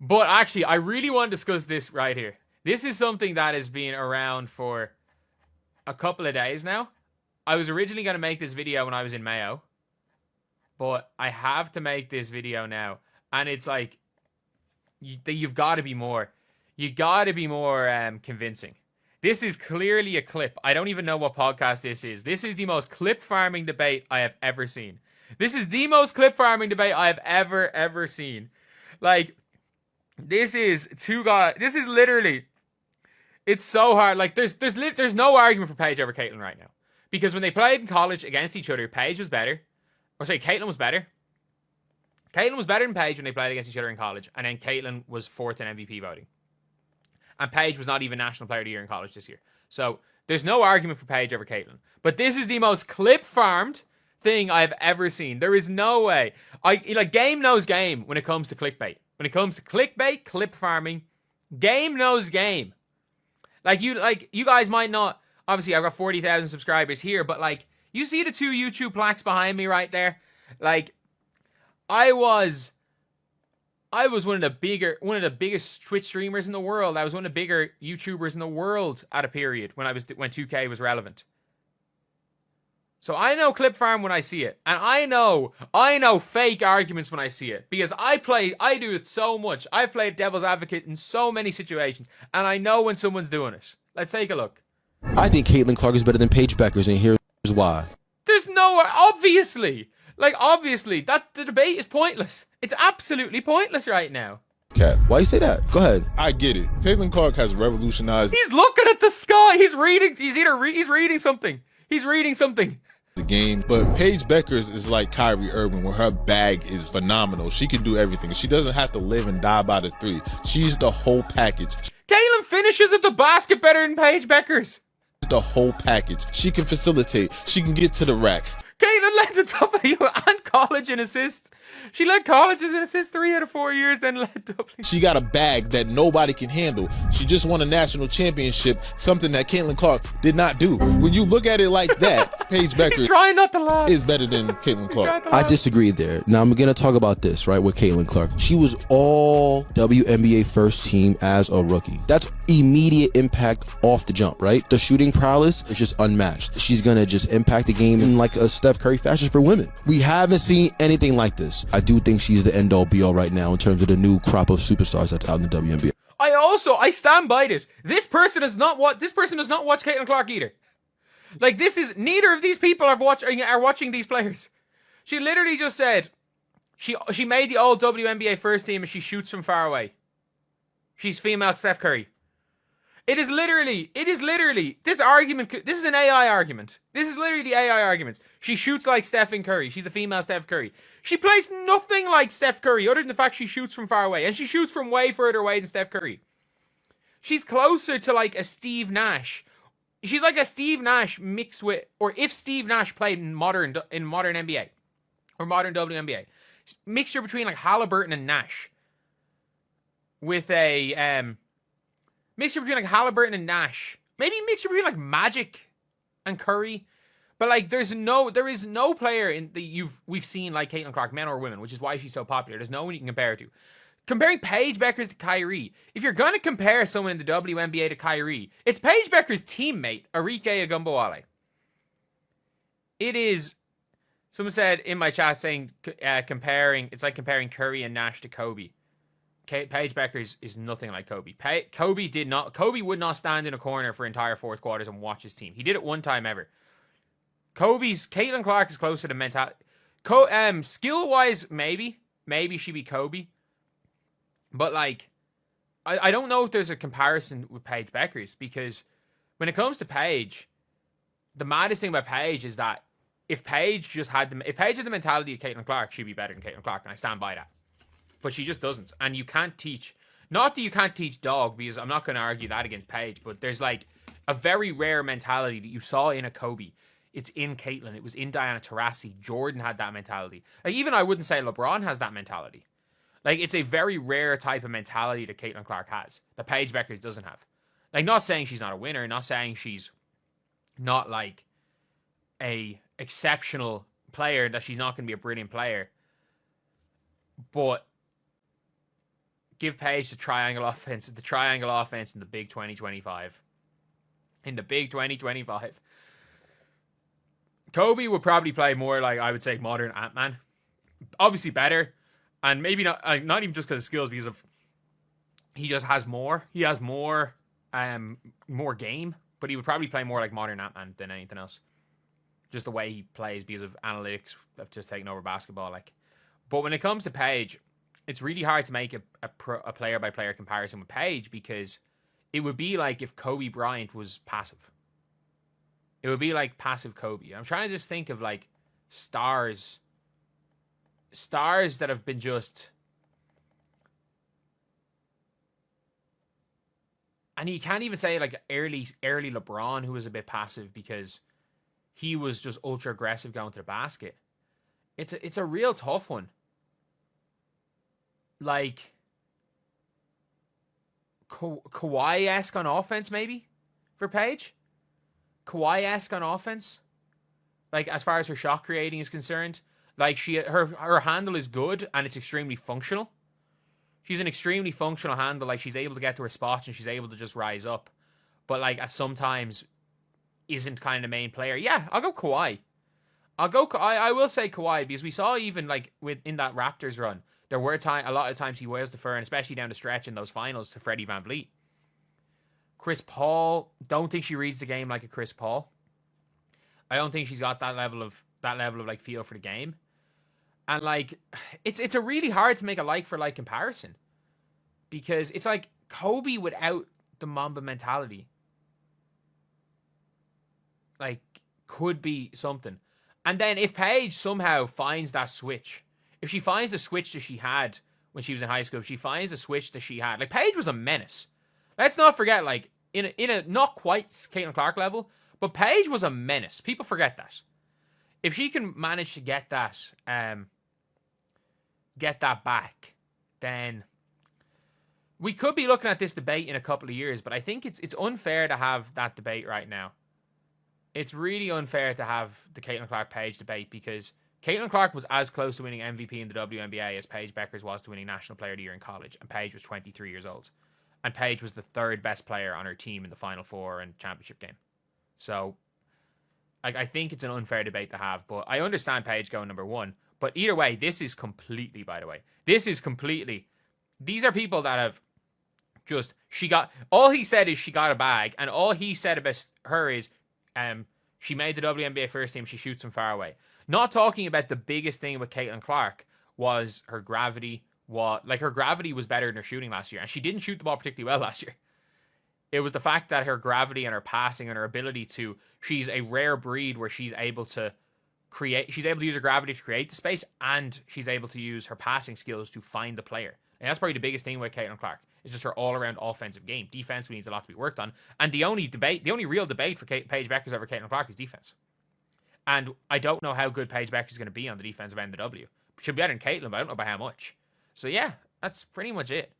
But actually, I really want to discuss this right here. This is something that has been around for a couple of days now. I was originally going to make this video when I was in Mayo, but I have to make this video now. And it's like, you've got to be more. You got to be more convincing. This is clearly a clip. I don't even know what podcast this is. This is the most clip farming debate I have ever seen. This is the most clip farming debate I have ever seen. Like, this is two guys. This is literally. It's so hard. Like, there's no argument for Paige over Caitlyn right now, because when they played in college against each other, Paige was better. Or say Caitlyn was better. Caitlyn was better than Paige when they played against each other in college, and then Caitlyn was fourth in MVP voting. And Paige was not even National Player of the Year in college this year. So there's no argument for Paige over Caitlyn. But this is the most clip farmed thing I've ever seen. There is no way. Game knows game when it comes to clickbait. When it comes to clickbait, clip farming, game knows game. You guys might not. Obviously, I've got 40,000 subscribers here, but you see the two YouTube plaques behind me right there. I was one of the biggest Twitch streamers in the world. I was one of the bigger YouTubers in the world at a period when 2K was relevant. So I know clip farm when I see it, and I know fake arguments when I see it, because I do it so much. I've played devil's advocate in so many situations, and I know when someone's doing it. Let's take a look. I think Caitlyn Clark is better than Paige Beckers, and here's why. There's no obviously that the debate is pointless. It's absolutely pointless right now. Cat, why you say that? Go ahead. I get it. Caitlyn Clark has revolutionized. He's looking at the sky. He's reading. He's reading something. He's reading something. The game, but Paige Beckers is like Kyrie Irving, where her bag is phenomenal. She can do everything. She doesn't have to live and die by the three. She's the whole package. Caitlyn finishes at the basket better than Paige Beckers. The whole package. She can facilitate. She can get to the rack. Caitlyn led the W and college in assists. She led colleges in assists 3 out of 4 years, then led W. She got a bag that nobody can handle. She just won a national championship, something that Caitlyn Clark did not do. When you look at it like that, Paige Beckers trying not to laugh. Is better than Caitlyn Clark. I disagree there. Now I'm gonna talk about this, right, with Caitlyn Clark. She was all WNBA first team as a rookie. That's immediate impact off the jump, right? The shooting prowess is just unmatched. She's gonna just impact the game in like a Steph Curry fashion for women. We haven't seen anything like this. I do think she's the end all be all right now in terms of the new crop of superstars that's out in the WNBA. I stand by this. This person does not watch Caitlyn Clark either. Neither of these people are watching these players. She literally just said she made the all WNBA first team and she shoots from far away. She's female Steph Curry. It is literally, this argument, this is an AI argument. This is literally the AI arguments. She shoots like Stephen Curry. She's the female Steph Curry. She plays nothing like Steph Curry other than the fact she shoots from far away. And she shoots from way further away than Steph Curry. She's closer to like a Steve Nash. She's like a Steve Nash mixed with, or if Steve Nash played in modern NBA or modern WNBA. Mixture between like Halliburton and Nash. With a, mixture between like Halliburton and Nash. Maybe mixture between like Magic and Curry. But there is no player we've seen like Caitlyn Clark, men or women, which is why she's so popular. There's no one you can compare her to. Comparing Paige Beckers to Kyrie. If you're going to compare someone in the WNBA to Kyrie, it's Paige Beckers' teammate, Arike Agumbawale. It is, someone said in my chat saying, it's like comparing Curry and Nash to Kobe. Paige Beckers is nothing like Kobe. Kobe would not stand in a corner for entire fourth quarters and watch his team. He did it one time ever. Caitlyn Clark is closer to mentality. Skill-wise, maybe she'd be Kobe. But I don't know if there's a comparison with Paige Beckers, because when it comes to Paige, the maddest thing about Paige is that if Paige had the mentality of Caitlyn Clark, she'd be better than Caitlyn Clark, and I stand by that. But she just doesn't. And you can't teach... Not that you can't teach dog, because I'm not going to argue that against Paige, but there's a very rare mentality that you saw in a Kobe. It's in Caitlyn. It was in Diana Taurasi. Jordan had that mentality. Even I wouldn't say LeBron has that mentality. It's a very rare type of mentality that Caitlyn Clark has, that Paige Beckers doesn't have. Not saying she's not a winner, not saying she's not a exceptional player, that she's not going to be a brilliant player. But give Paige the triangle offense in the big 2025. In the big 2025. Kobe would probably play more like, I would say, modern Ant-Man. Obviously better. And maybe not even just because of skills, because of he just has more. He has more game. But he would probably play more like modern Ant-Man than anything else. Just the way he plays because of analytics have just taken over basketball. But when it comes to Paige, it's really hard to make a player-by-player comparison with Paige, because it would be like if Kobe Bryant was passive. It would be like passive Kobe. I'm trying to just think of like stars that have been just... And you can't even say like early LeBron, who was a bit passive because he was just ultra aggressive going to the basket. It's a real tough one. Like Kawhi-esque on offense, maybe for Paige. Kawhi-esque on offense, like as far as her shot creating is concerned. Like her handle is good and it's extremely functional. She's an extremely functional handle. Like she's able to get to her spots and she's able to just rise up. But like at sometimes isn't kind of the main player. Yeah, I'll go Kawhi. I will say Kawhi, because we saw even like in that Raptors run, there were a lot of times he wears the fur, and especially down the stretch in those finals to Freddie VanVleet. Chris Paul, don't think she reads the game like a Chris Paul. I don't think she's got that level of like feel for the game. And like it's a really hard to make a like for like comparison, because it's like Kobe without the Mamba mentality like could be something. And then if Paige somehow finds that switch, if she finds the switch that she had when she was in high school, if she finds the switch that she had, like Paige was a menace. Let's not forget, like in a not quite Caitlin Clark level, but Paige was a menace. People forget that. If she can manage to get that back, then we could be looking at this debate in a couple of years. But I think it's unfair to have that debate right now. It's really unfair to have the Caitlin Clark-Paige debate, because Caitlin Clark was as close to winning MVP in the WNBA as Paige Beckers was to winning National Player of the Year in college, and Paige was 23 years old. And Paige was the third best player on her team in the Final Four and championship game. So I think it's an unfair debate to have, but I understand Paige going number one. But either way, these are people that have just, all he said is she got a bag, and all he said about her is she made the WNBA first team, she shoots from far away. Not talking about the biggest thing with Caitlin Clark was her gravity. Her gravity was better than her shooting last year, and she didn't shoot the ball particularly well last year. It was the fact that her gravity and her passing and her ability to, she's a rare breed where she's able to use her gravity to create the space, and she's able to use her passing skills to find the player. And that's probably the biggest thing with Caitlin Clark. It's just her all-around offensive game. Defensively needs a lot to be worked on. And the only real debate for Paige Beckers over Caitlin Clark is defense. And I don't know how good Paige Beckers is going to be on the defensive end of the W. She'll be better than Caitlin, but I don't know by how much. So yeah, that's pretty much it.